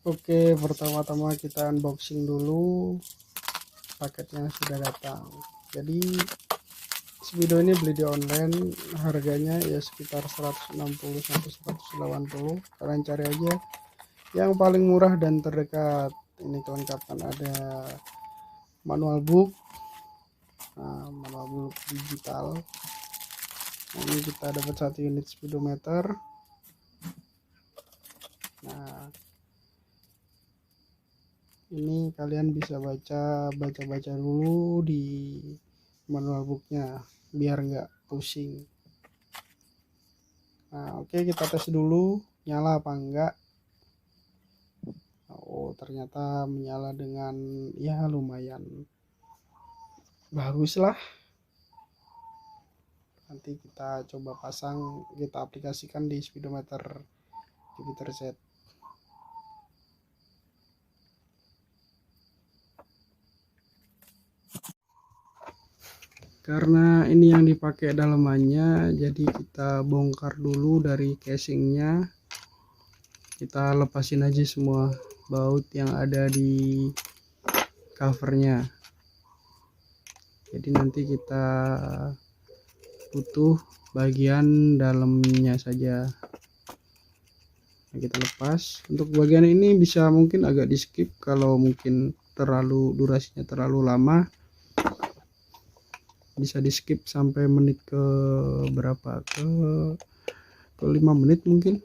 Oke, pertama-tama kita unboxing dulu, paketnya sudah datang. Jadi Speedo ini beli di online, harganya ya sekitar 160 sampai 180. Kalian cari aja yang paling murah dan terdekat. Ini kelengkapan ada manual book, manual book digital. Ini kita dapat 1 unit speedometer. Nah, ini kalian bisa baca dulu di manual booknya biar nggak pusing. Nah, oke, kita tes dulu nyala apa enggak. Oh, ternyata menyala dengan ya lumayan bagus lah. Nanti kita coba pasang, kita aplikasikan di speedometer Jupiter Z. Karena ini yang dipakai dalamannya, jadi kita bongkar dulu dari casingnya. Kita lepasin aja semua baut yang ada di covernya. Jadi nanti kita butuh bagian dalamnya saja. Nah, kita lepas. Untuk bagian ini bisa mungkin agak di skip kalau mungkin durasinya terlalu lama. Bisa di skip sampai menit ke berapa, ke 5 menit mungkin.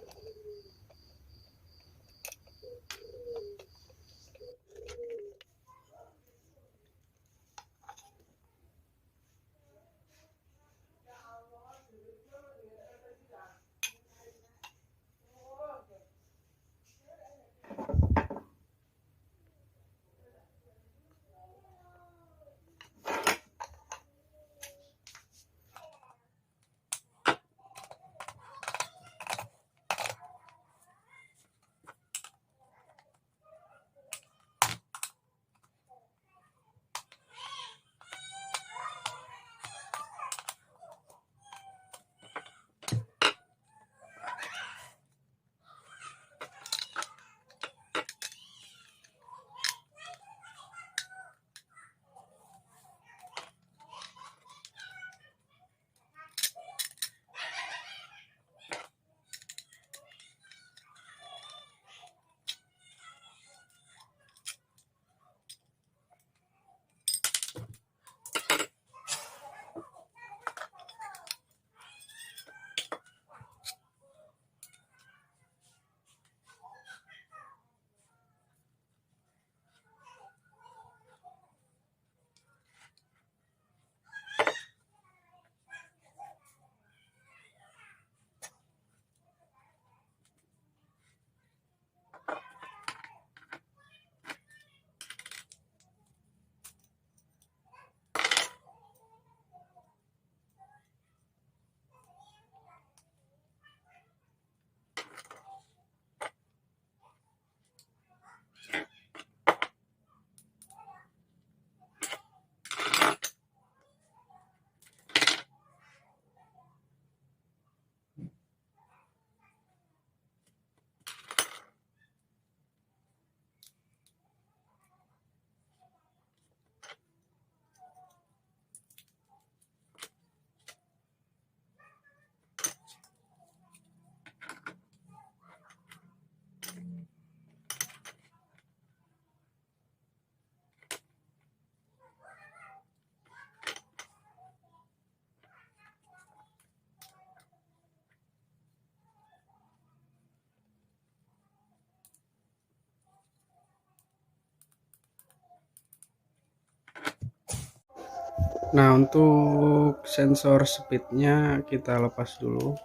Nah, untuk sensor speednya kita lepas dulu.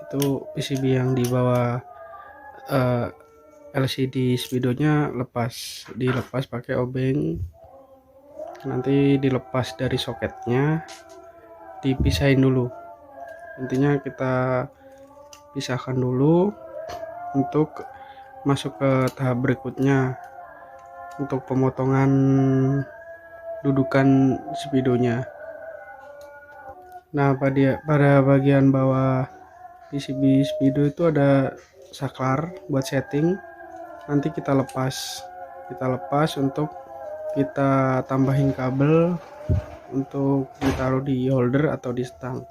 Itu PCB yang di bawah LCD speedonya dilepas pakai obeng. Nanti dilepas dari soketnya, dipisahin dulu. Intinya kita pisahkan dulu untuk masuk ke tahap berikutnya, untuk pemotongan dudukan speedonya. Nah, pada bagian bawah PCB speedo itu ada saklar buat setting. Nanti kita lepas untuk kita tambahin kabel untuk ditaruh di holder atau di stang.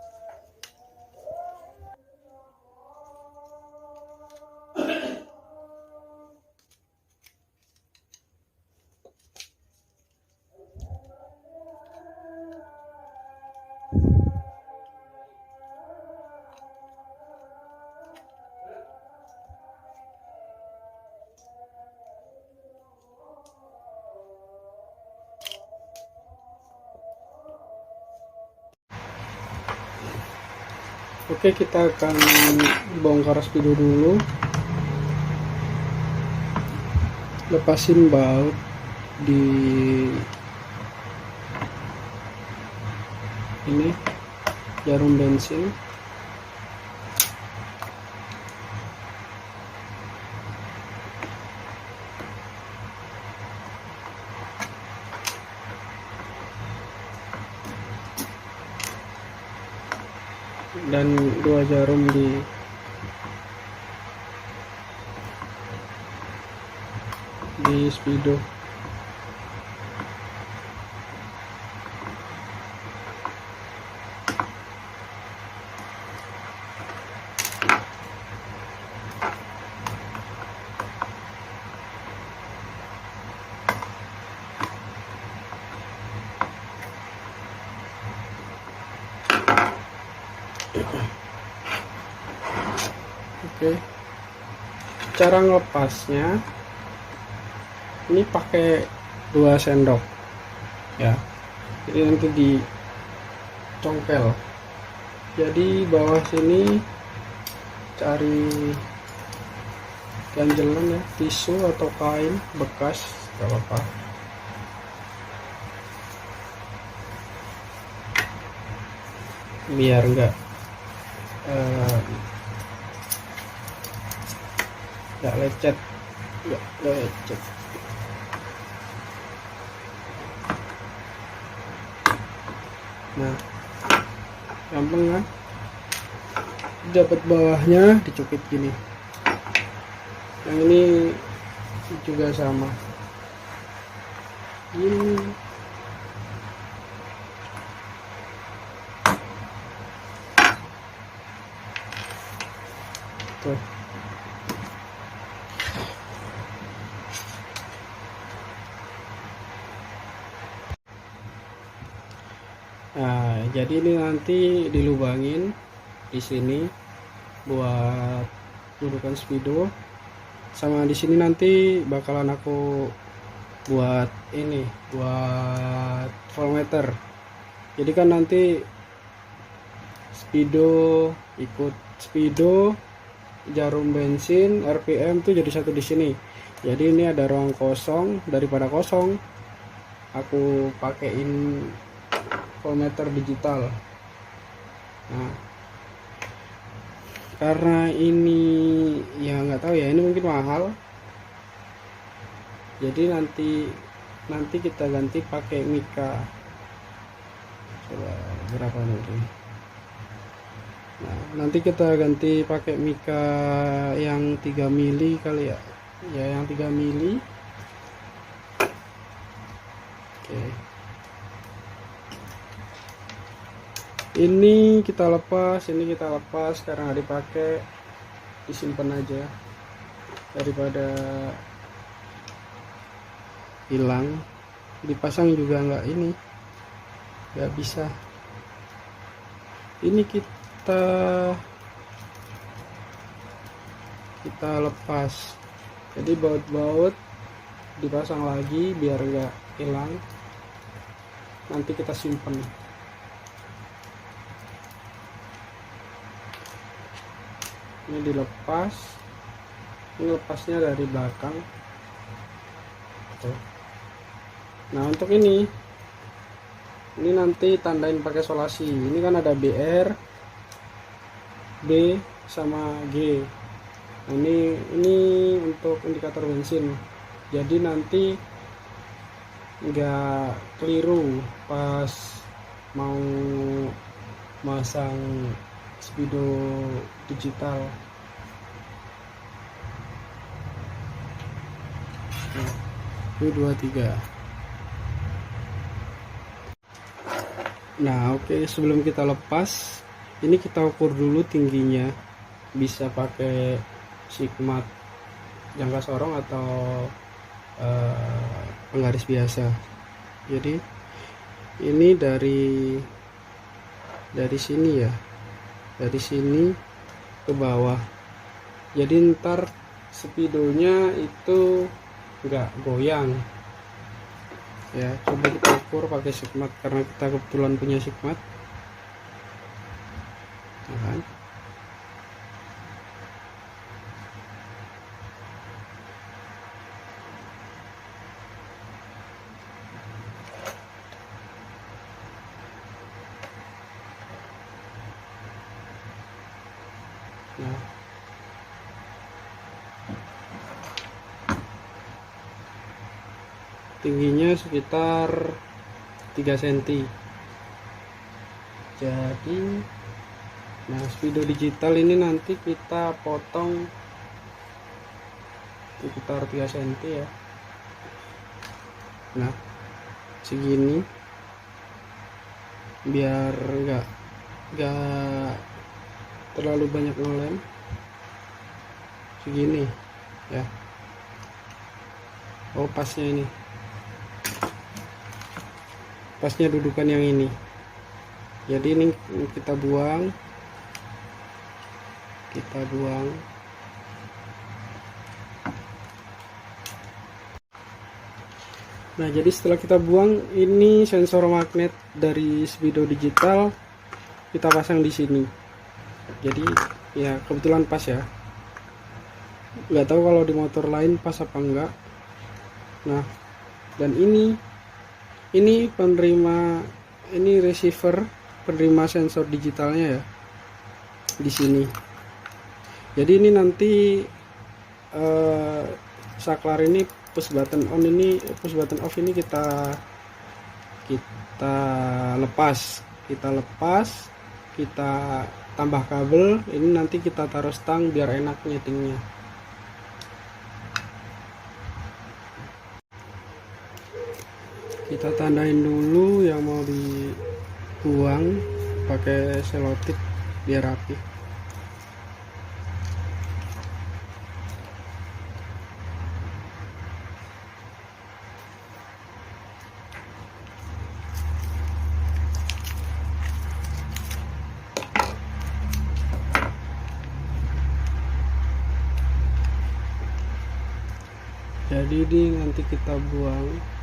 Oke, kita akan bongkar spidol dulu, lepasin baut di ini jarum bensin. Dan 2 jarum di spidol. Oke, cara ngelepasnya ini pakai 2 sendok ya, jadi nanti dicongkel. Jadi bawah sini cari ganjelan ya, tisu atau kain bekas gak apa-apa. Biar nggak lecet, nggak lecet. Nah, gampang kan? Dapat bawahnya dicukit gini. Yang ini juga sama. Ini tuh. Nah, jadi ini nanti dilubangin di sini buat dudukan spidol, sama di sini nanti bakalan aku buat ini, buat voltmeter. Jadi kan nanti spidol ikut spidol, jarum bensin, RPM tuh jadi satu di sini. Jadi ini ada ruang kosong, daripada kosong aku pakein voltmeter digital. Nah, karena ini ya nggak tahu ya, ini mungkin mahal, jadi nanti kita ganti pakai mika. Coba berapa nanti? Nah, nanti kita ganti pakai mika yang 3 mili kali ya, yang 3 mili. Oke. Ini kita lepas karena nggak dipakai, disimpan aja daripada hilang. Dipasang juga nggak bisa. Ini kita lepas, jadi baut-baut dipasang lagi biar nggak hilang. Nanti kita simpen. Ini dilepas, ini lepasnya dari belakang. Nah, untuk ini nanti tandain pakai solasi. Ini kan ada BR, B sama G. Nah, ini untuk indikator bensin. Jadi nanti nggak keliru pas mau masang spidol digital. Ini 23. Nah oke, sebelum kita lepas ini kita ukur dulu tingginya, bisa pakai sigmat jangka sorong atau penggaris biasa. Jadi ini dari sini ya, dari sini ke bawah, jadi ntar speedonya itu nggak goyang ya. Coba kita ukur pakai sigmat karena kita kebetulan punya sigmat ya kan. Nah tingginya sekitar 3 cm. Jadi nah speedo digital ini nanti kita potong sekitar 3 cm ya. Nah segini biar enggak terlalu banyak ngelem, segini ya. Oh pasnya ini, pasnya dudukan yang ini. Jadi ini kita buang. Nah jadi setelah kita buang, ini sensor magnet dari speedo digital kita pasang di sini. Jadi ya kebetulan pas ya, nggak tahu kalau di motor lain pas apa enggak. Nah dan ini penerima, ini receiver penerima sensor digitalnya ya di sini. Jadi ini nanti saklar ini push button on, ini push button off ini kita lepas, kita tambah kabel. Ini nanti kita taruh stang biar enak nyetingnya. Kita tandain dulu yang mau dibuang pakai selotip biar rapi. Jadi ini nanti kita buang.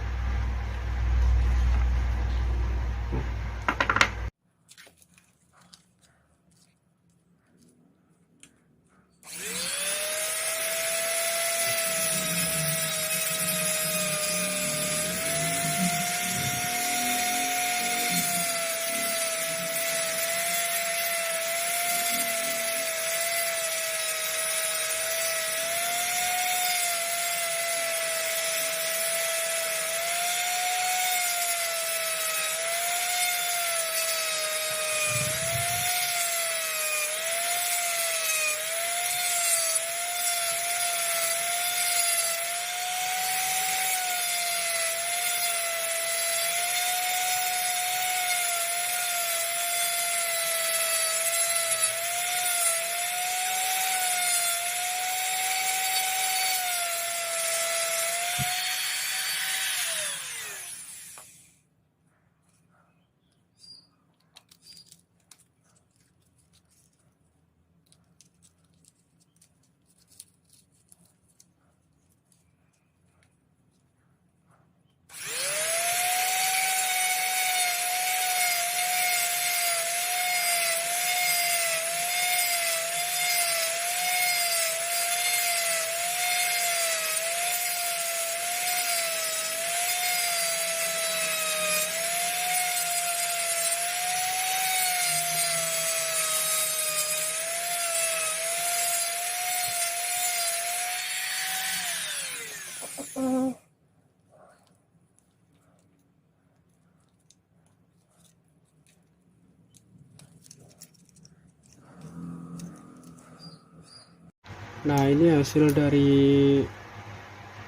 Nah ini hasil dari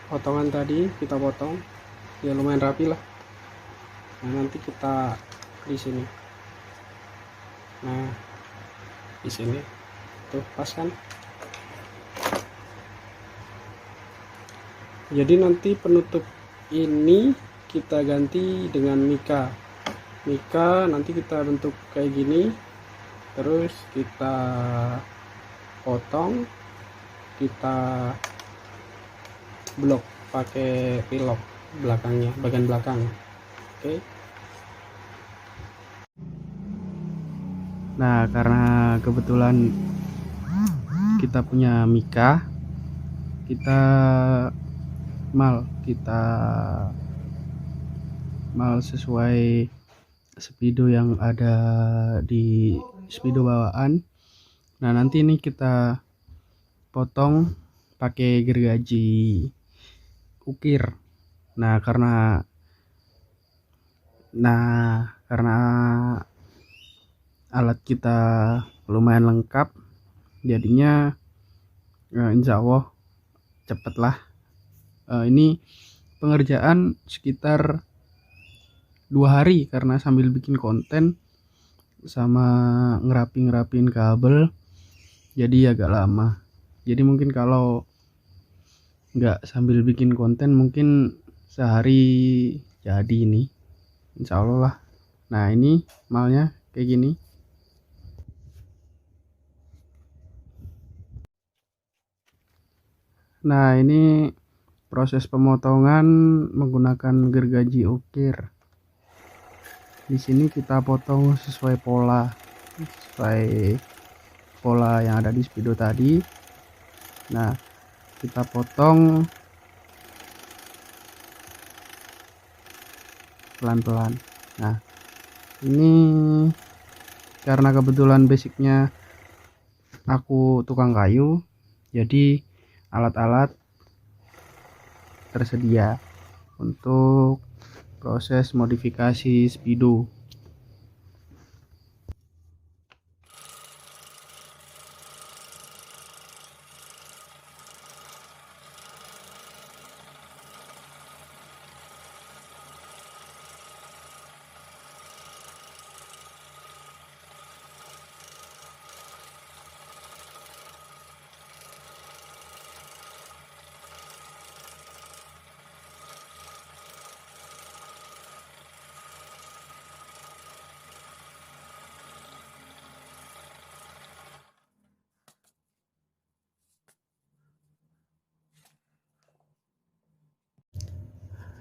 potongan tadi kita potong ya lumayan rapi lah. Nah nanti kita di sini, nah di sini tuh pas kan. Jadi nanti penutup ini kita ganti dengan mika. Mika nanti kita bentuk kayak gini, terus kita potong, kita blok pakai pilok belakangnya, bagian belakang. Oke. Nah karena kebetulan kita punya mika, kita mal sesuai speedo yang ada di speedo bawaan. Nah nanti ini kita potong pakai gergaji ukir. Nah karena alat kita lumayan lengkap, jadinya insya Allah cepet lah. Ini pengerjaan sekitar 2 hari karena sambil bikin konten sama ngerapin kabel, jadi agak lama. Jadi mungkin kalau nggak sambil bikin konten mungkin sehari jadi ini, insya Allah lah. Nah ini malnya kayak gini. Nah ini proses pemotongan menggunakan gergaji ukir. Di sini kita potong sesuai pola yang ada di speedo tadi. Nah kita potong pelan-pelan. Nah ini karena kebetulan basicnya aku tukang kayu, jadi alat-alat tersedia untuk proses modifikasi speedo.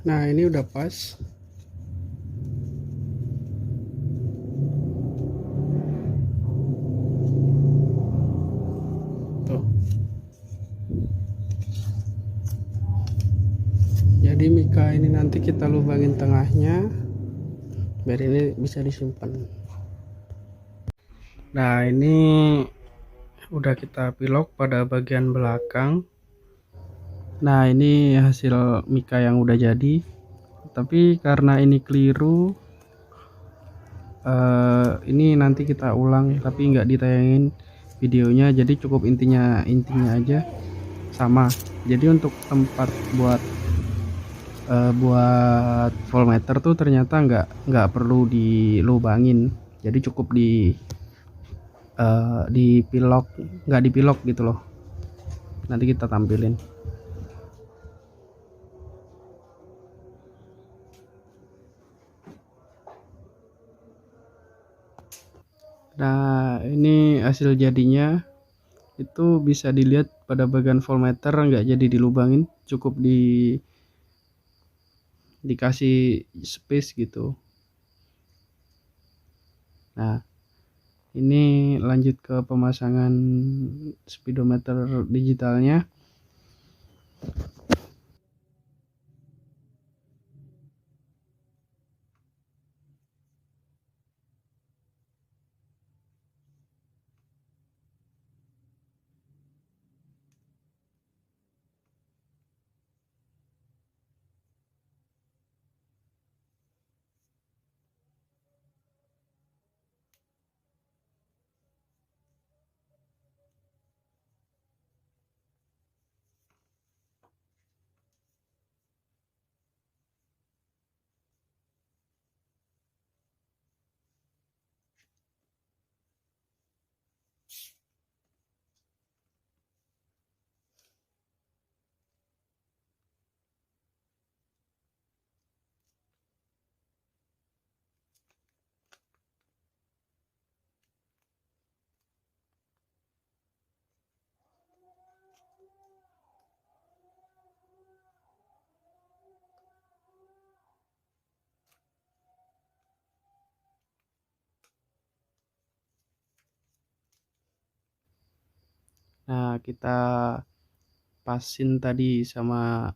Nah ini udah pas. Tuh. Jadi mika ini nanti kita lubangin tengahnya biar ini bisa disimpan. Nah ini udah kita pilok pada bagian belakang. Nah ini hasil mika yang udah jadi, tapi karena ini keliru, ini nanti kita ulang tapi nggak ditayangin videonya, jadi cukup intinya aja sama. Jadi untuk tempat buat voltmeter tuh ternyata nggak perlu dilubangin, jadi cukup dipilok, nggak dipilok gitu loh. Nanti kita tampilin. Nah ini hasil jadinya, itu bisa dilihat pada bagian voltmeter nggak jadi dilubangin, cukup dikasih space gitu. Nah ini lanjut ke pemasangan speedometer digitalnya. Nah, kita pasin tadi sama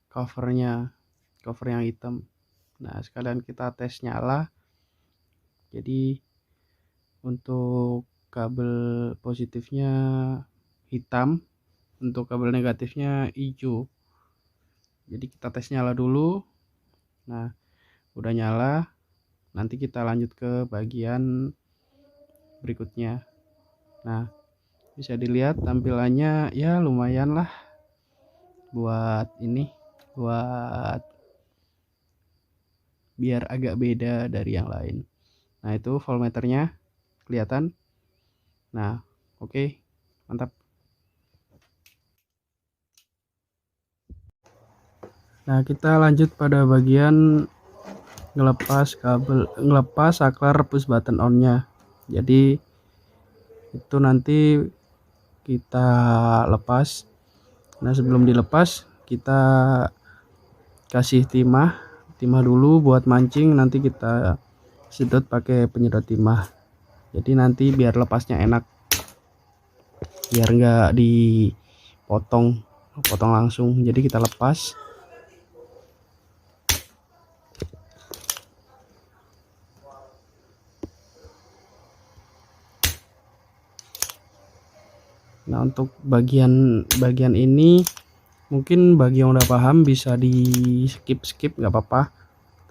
cover yang hitam. Nah, sekalian kita tes nyala. Jadi untuk kabel positifnya hitam, untuk kabel negatifnya hijau. Jadi kita tes nyala dulu. Nah, udah nyala, nanti kita lanjut ke bagian berikutnya. Nah, bisa dilihat tampilannya ya lumayan lah buat biar agak beda dari yang lain. Nah, itu voltmeternya kelihatan. Nah, oke, mantap. Nah, kita lanjut pada bagian ngelepas saklar push button on-nya. Jadi itu nanti kita lepas. Nah, sebelum dilepas kita kasih timah dulu buat mancing, nanti kita sedot pakai penyedot timah. Jadi nanti biar lepasnya enak, biar nggak dipotong langsung. Jadi kita lepas. Nah, untuk bagian ini mungkin bagi yang udah paham bisa di skip nggak apa-apa,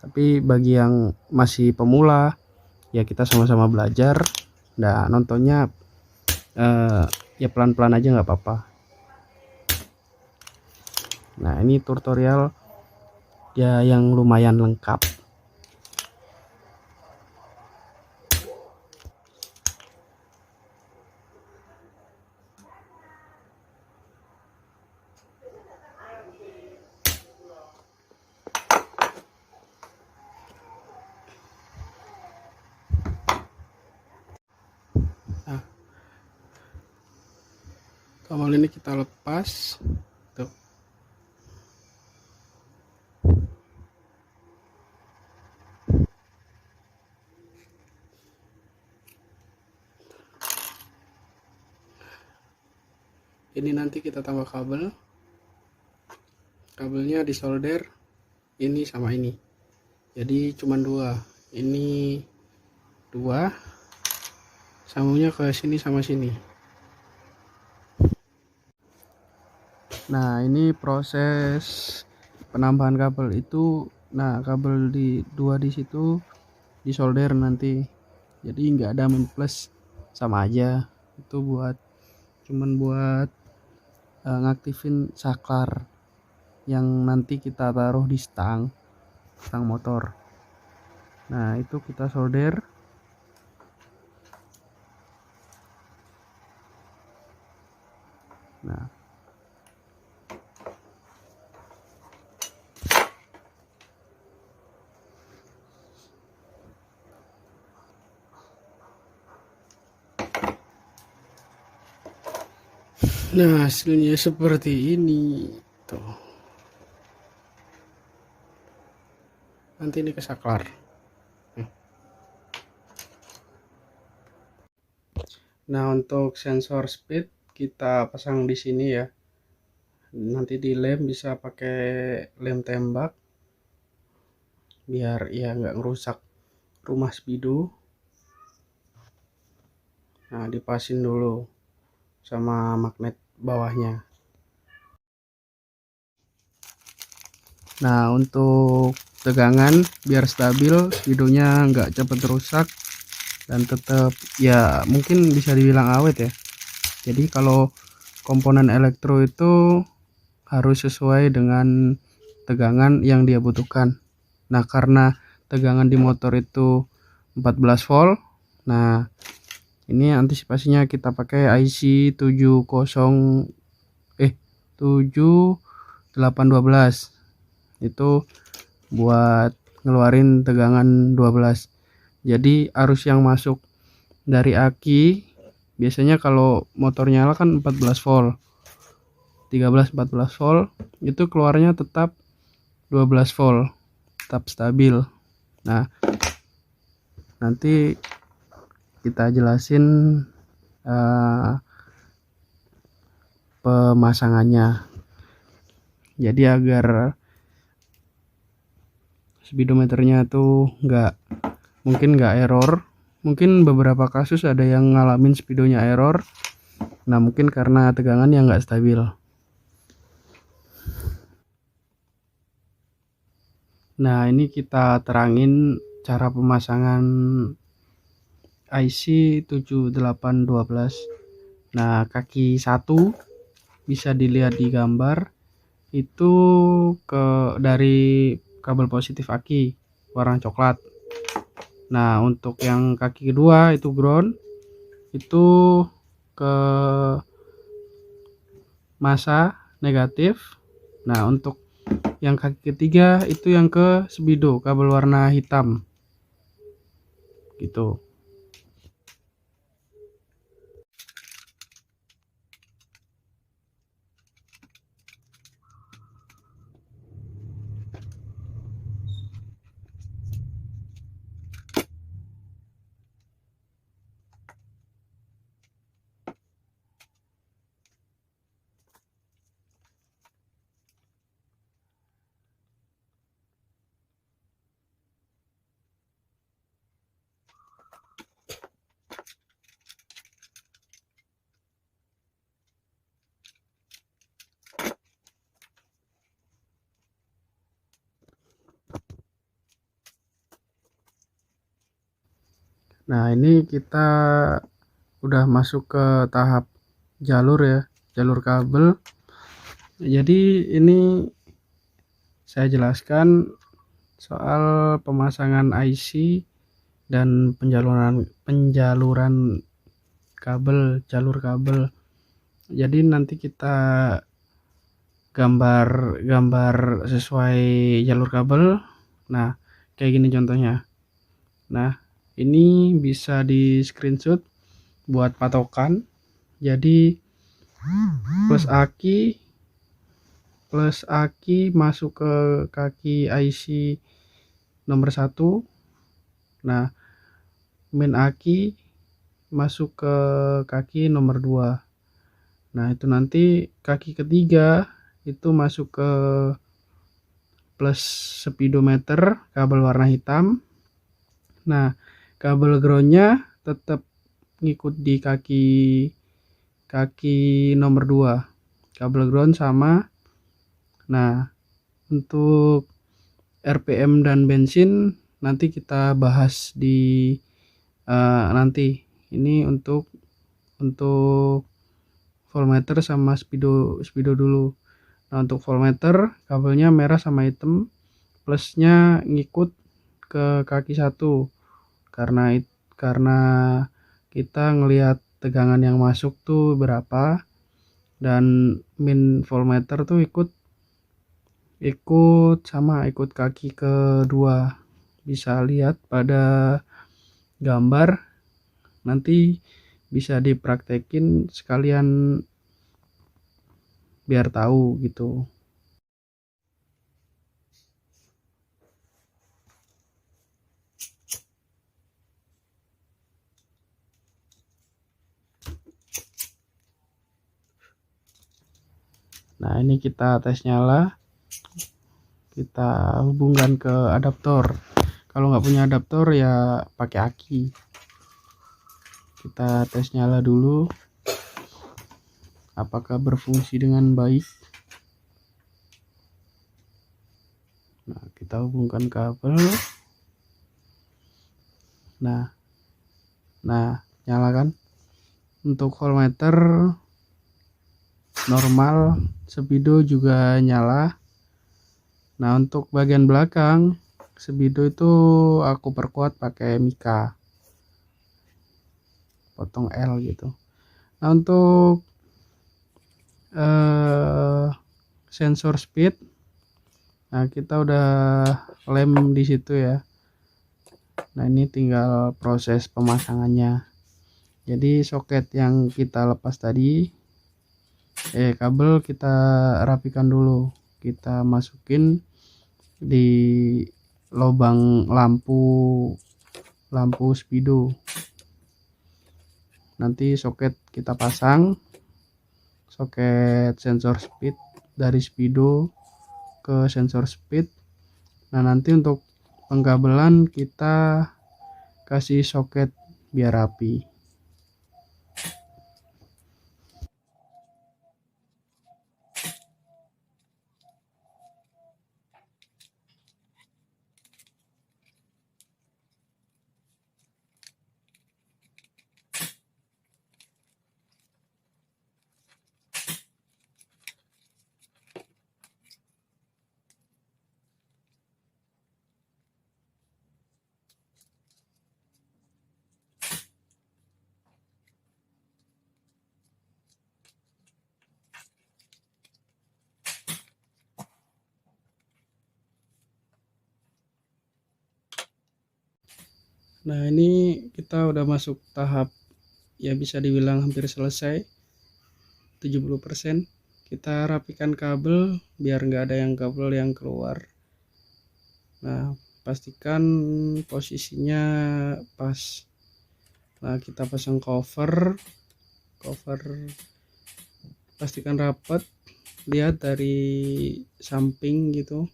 tapi bagi yang masih pemula ya kita sama-sama belajar. Nah, nontonnya ya pelan-pelan aja nggak apa-apa. Nah, ini tutorial ya yang lumayan lengkap. Nah, kabel ini kita lepas tuh. Ini nanti kita tambah kabelnya disolder ini sama ini, jadi cuma dua, ini dua, sambungnya ke sini sama sini. Nah, ini proses penambahan kabel itu. Nah, kabel dua di situ disolder nanti, jadi nggak ada min plus, sama aja. Itu cuman buat ngaktifin saklar yang nanti kita taruh di stang motor. Nah, itu kita solder. Nah, hasilnya seperti ini tuh. Nanti ini ke saklar. Nah, untuk sensor speed kita pasang di sini ya. Nanti di lem bisa pakai lem tembak biar ya nggak ngerusak rumah speedo. Nah, dipasin dulu sama magnet bawahnya. Nah, untuk tegangan biar stabil, speedonya nggak cepet rusak dan tetap ya mungkin bisa dibilang awet ya. Jadi kalau komponen elektro itu harus sesuai dengan tegangan yang dia butuhkan. Nah, karena tegangan di motor itu 14 volt. Nah, ini antisipasinya kita pakai IC 7812. Itu buat ngeluarin tegangan 12. Jadi arus yang masuk dari aki, biasanya kalau motor nyala kan 14 volt, 13-14 volt, itu keluarnya tetap 12 volt, tetap stabil. Nah, nanti kita jelasin pemasangannya. Jadi agar speedometernya tuh mungkin nggak error. Mungkin beberapa kasus ada yang ngalamin speedonya error. Nah, mungkin karena tegangan yang nggak stabil. Nah, ini kita terangin cara pemasangan IC 7812. Nah, kaki 1 bisa dilihat di gambar itu dari kabel positif aki warna coklat. Nah, untuk yang kaki kedua itu ground, itu ke masa negatif. Nah, untuk yang kaki ketiga itu yang ke speedo, kabel warna hitam gitu. Nah, ini kita udah masuk ke tahap jalur ya, jalur kabel. Jadi ini saya jelaskan soal pemasangan IC dan penjaluran kabel, jalur kabel. Jadi nanti kita gambar sesuai jalur kabel. Nah, kayak gini contohnya. Nah, ini bisa di screenshot buat patokan. Jadi plus aki masuk ke kaki IC nomor 1. Nah, min aki masuk ke kaki nomor 2. Nah, itu nanti kaki ketiga itu masuk ke plus speedometer kabel warna hitam. Nah, kabel groundnya tetap ngikut di kaki nomor 2, kabel ground sama. Nah, untuk RPM dan bensin nanti kita bahas di nanti. Ini untuk voltmeter sama speedo dulu. Nah, untuk voltmeter kabelnya merah sama hitam, plusnya ngikut ke kaki 1 karena kita ngelihat tegangan yang masuk tuh berapa, dan min voltmeter tuh ikut kaki kedua. Bisa lihat pada gambar, nanti bisa dipraktekin sekalian biar tahu gitu. Nah, ini kita tes nyala, kita hubungkan ke adaptor. Kalau nggak punya adaptor ya pakai aki. Kita tes nyala dulu apakah berfungsi dengan baik. Nah, kita hubungkan kabel. Nah nyala kan. Untuk voltmeter normal, speedo juga nyala. Nah, untuk bagian belakang speedo itu aku perkuat pakai mika, potong L gitu. Nah, untuk sensor speed, nah kita udah lem di situ ya. Nah, ini tinggal proses pemasangannya. Jadi soket yang kita lepas tadi, kabel kita rapikan dulu, kita masukin di lubang lampu speedo. Nanti soket kita pasang soket sensor speed dari speedo ke sensor speed. Nah, nanti untuk pengkabelan kita kasih soket biar rapi. Nah, ini kita udah masuk tahap ya bisa dibilang hampir selesai, 70%. Kita rapikan kabel biar nggak ada yang kabel yang keluar. Nah, pastikan posisinya pas. Nah, kita pasang cover pastikan rapat, lihat dari samping gitu,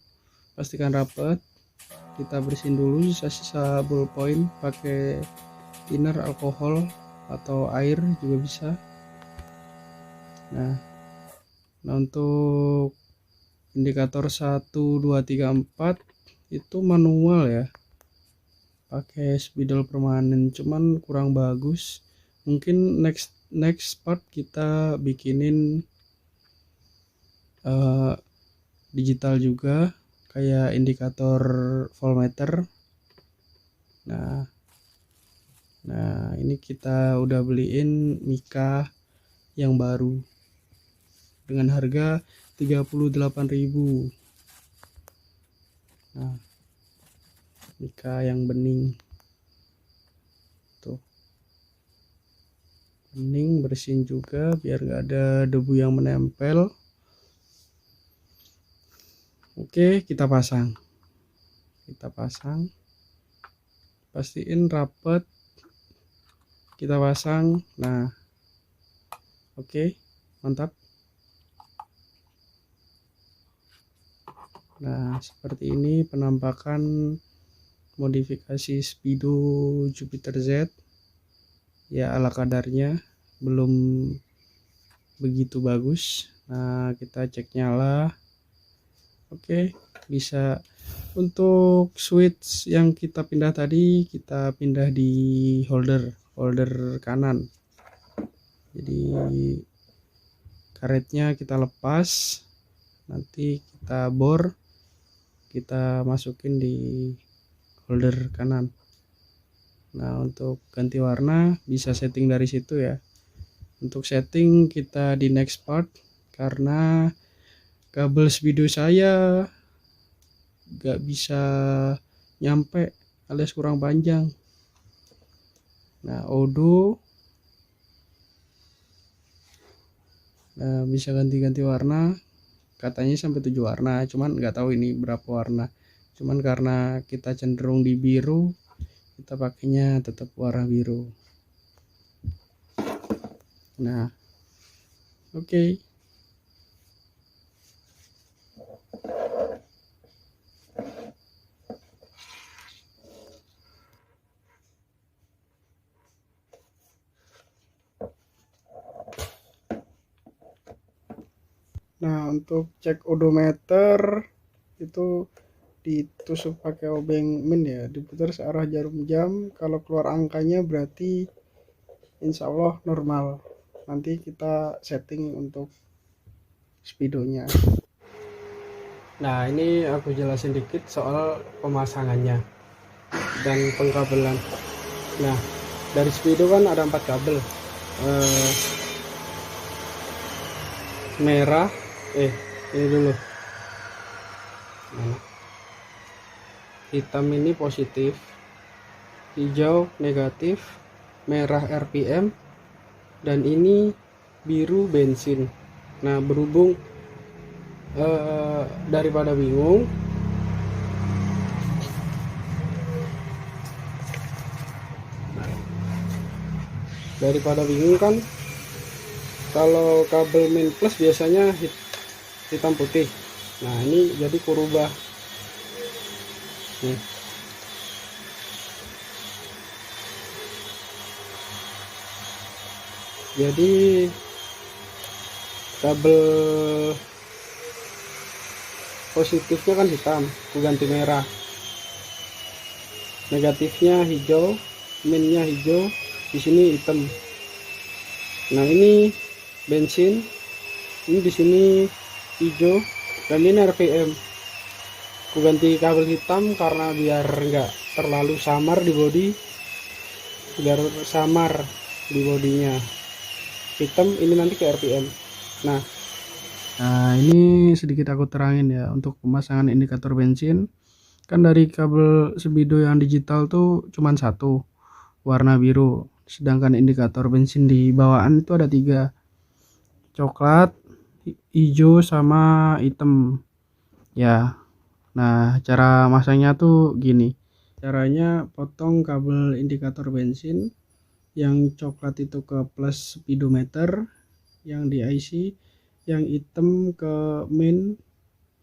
pastikan rapat. Kita bersihin dulu sisa-sisa ballpoint pakai thinner alkohol atau air juga bisa. Nah untuk indikator 1 2 3 4 itu manual ya, pakai spidol permanen, cuman kurang bagus. Mungkin next part kita bikinin digital juga kayak indikator voltmeter. Nah ini kita udah beliin Mika yang baru dengan harga 38.000. Nah, Mika yang bening tuh, bening, bersihin juga biar nggak ada debu yang menempel. Oke, kita pasang, pastiin rapet, kita pasang. Nah oke, mantap. Nah, seperti ini penampakan modifikasi speedo Jupiter Z ya, ala kadarnya, belum begitu bagus. Nah, kita cek nyala. Oke, bisa. Untuk switch yang kita pindah tadi, kita pindah di holder kanan. Jadi karetnya kita lepas, nanti kita bor, kita masukin di holder kanan. Nah, untuk ganti warna bisa setting dari situ ya. Untuk setting kita di next part, karena kabel speedo saya gak bisa nyampe alias kurang panjang. Nah, Odo bisa ganti-ganti warna, katanya sampai 7 warna, cuman nggak tahu ini berapa warna. Cuman karena kita cenderung di biru, kita pakainya tetap warna biru. Nah oke. Nah, untuk cek odometer itu ditusuk pakai obeng min ya, diputar searah jarum jam. Kalau keluar angkanya berarti insya Allah normal. Nanti kita setting untuk speedonya. Nah, ini aku jelasin dikit soal pemasangannya dan pengkabelan. Nah, dari speedo kan ada 4 kabel, merah, ini dulu, hitam ini positif, hijau negatif, merah RPM, dan ini biru bensin. Nah, berhubung daripada bingung, kan Kalau kabel min plus biasanya hitam putih. Nah ini jadi kurubah nih. Jadi kabel positifnya kan hitam, aku ganti merah. Negatifnya hijau, minnya hijau, di sini hitam. Nah ini bensin, ini di sini hijau, dan ini RPM. Aku ganti kabel hitam karena biar enggak terlalu samar di bodi, biar samar di bodinya. Hitam ini nanti ke RPM. Nah ini sedikit aku terangin ya untuk pemasangan indikator bensin. Kan dari kabel Speedo yang digital tuh cuman satu, warna biru. Sedangkan indikator bensin di bawaan itu ada 3, coklat, hijau, sama hitam ya. Nah cara masangnya tuh gini, caranya potong kabel indikator bensin yang coklat itu ke plus speedometer yang di IC, yang hitam ke main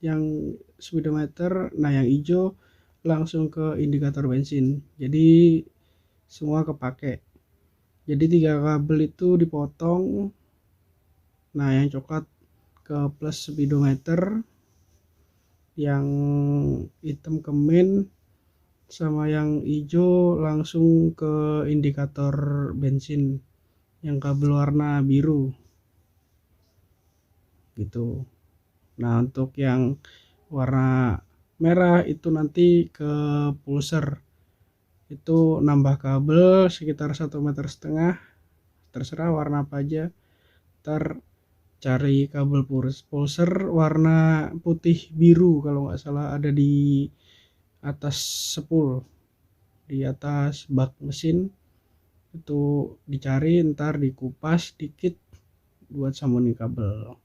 yang speedometer. Nah yang hijau langsung ke indikator bensin, jadi semua kepake. Jadi 3 kabel itu dipotong. Nah yang coklat ke plus speedometer, yang hitam ke main, sama yang hijau langsung ke indikator bensin yang kabel warna biru gitu. Nah untuk yang warna merah itu nanti ke pulser, itu nambah kabel sekitar 1,5 meter, terserah warna apa aja. Ntar cari kabel pulser warna putih biru, kalau nggak salah ada di atas spool, di atas bak mesin itu dicari, ntar dikupas dikit buat sambungin kabel.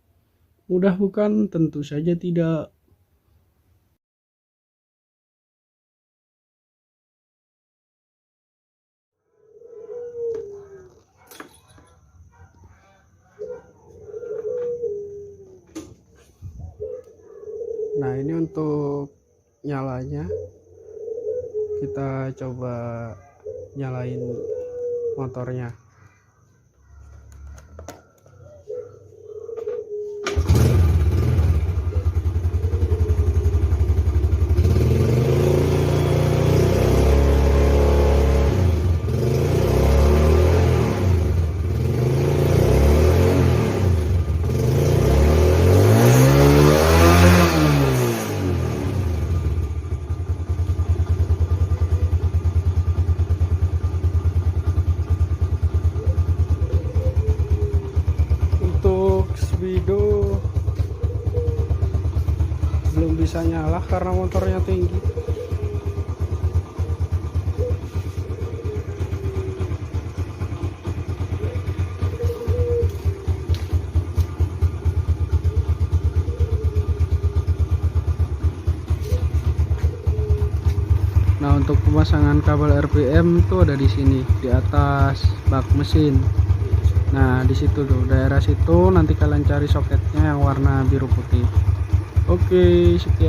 Mudah bukan? Tentu saja tidak. Nah ini untuk nyalanya, kita coba nyalain motornya. Untuk Speedo belum bisa nyala karena motornya tinggi. Nah untuk pemasangan kabel RPM tuh ada di sini, di atas bak mesin. Nah di situ tuh, daerah situ nanti kalian cari soketnya yang warna biru putih. Oke, sekian.